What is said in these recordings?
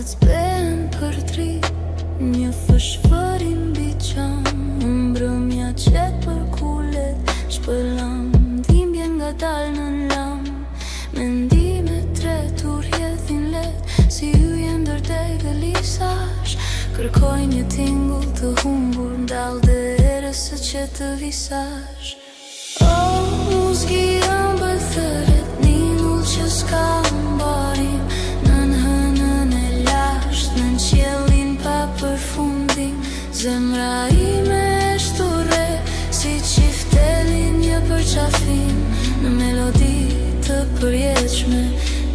zben për drit, një fëshfërim mbi qam, mbrëmja qet për kulet shpëlam, dhimbje nga dal në lam, mendime tretur rjedhin let, si hyje ndër degëlisash, kërkoj një tingull të humbur, ndal derës së që të visash. Muzgi ëmbël thëret, ningull që s'ka mbarim, nën hënën e lasht, nën qiellin pa përfundim. Zemra ime e shturre, si qiftelin një përqafim, në melodi të përjetshme,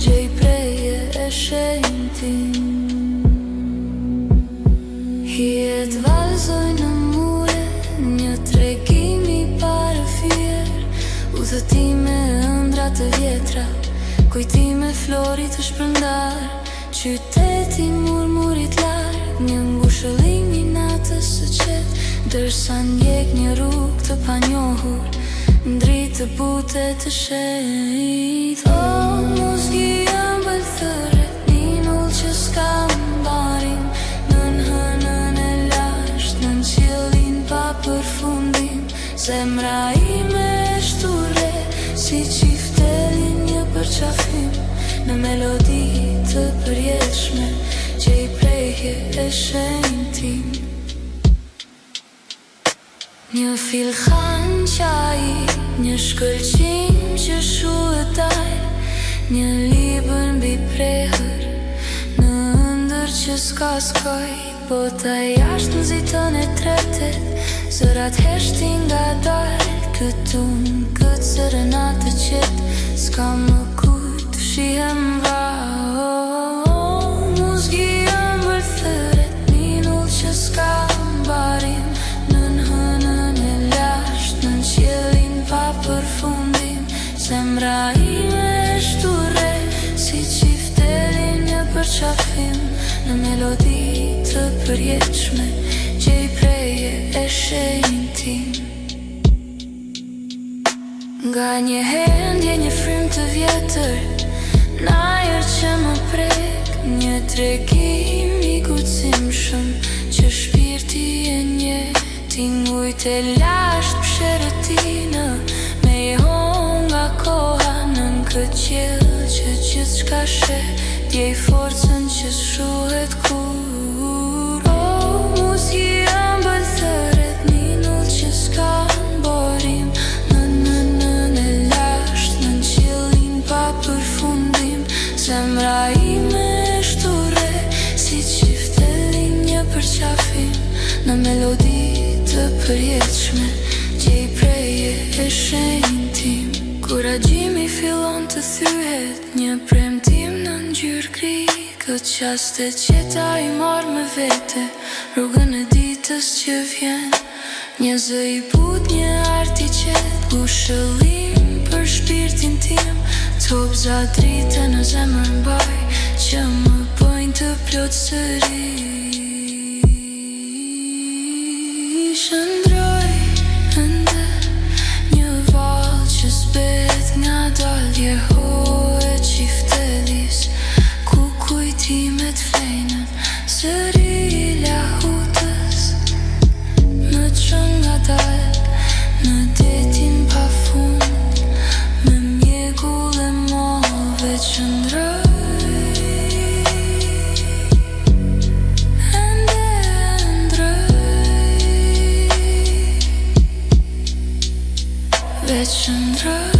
gjej preje e shenjtim. Hijet valzoj në mure, një tregim i parëfier, udhëtime ëndra të vjetra, kujtime florit të shpërndar, qyteti murmurit larg, një ngushëllim i natës së qet, dërsa ndjek një rrugë të panjohur, ndrit të bute të shenjt. Muzgi ëmbël thëret, ningull që s'ka mbarim, nën hënën e lasht, nën qiellin pa përfundim. Zemra ime e shturre, si qiftelin një përqafim, në melodi të përjetshme, gjej prejhje e shenjtim. Një filhan qaji, një shkëlqim që shuetaj, një libër mbi prehër, në ëndër që s'ka skoj, bota jashtë nxitën e tretet, zërat heshtin nga dal, këtu në këtë serenatë qet, s'ka më kujt të shihem vrau. Muzgi ëmbël thëret, ningull që s'ka mbarim, nën hënën e lasht, nën qiellin pa përfundim. Zemra ime e shturre, si qiftelin një përqafim, në melodi të përjetshme, gjej preje e shenjtim. Nga një herë ndje një frym të vjetër, n'ajër që më prek, një tregim i guximshëm, që shpirti e nje, tingujt e lasht psherëtinë, me i hon nga koha nën këtë qiell që gjithçka sheh, djej forcën që shuhet kur. Muzgi ëmbël thëret, ningull që s'ka mbarim, nën e lasht, nën qiellin pa përfundim. Zemra ime e shturre, si qiftelin një përqafim, në melodi të përjetshme, gjej preje e shenjtim. Kuragjimi fillon të thyhet, një premtim në ngjyrë gri, këtë qaste qeta i marrë me vete, rrugën e ditës që vjen, një zë i but, një art i qet, ngushëllim për shpirtin tim, copza drite në zemër mbaj, që më bëjnë të plot sëri. Shëndroj ende një vallë që zbet nga dalje hoje qiftelis, ku kujtimet flejnën, zëri lahutës, në çën nga dal, në detin pa fund, me mjegull e move qëndroj. Veç qëndroj.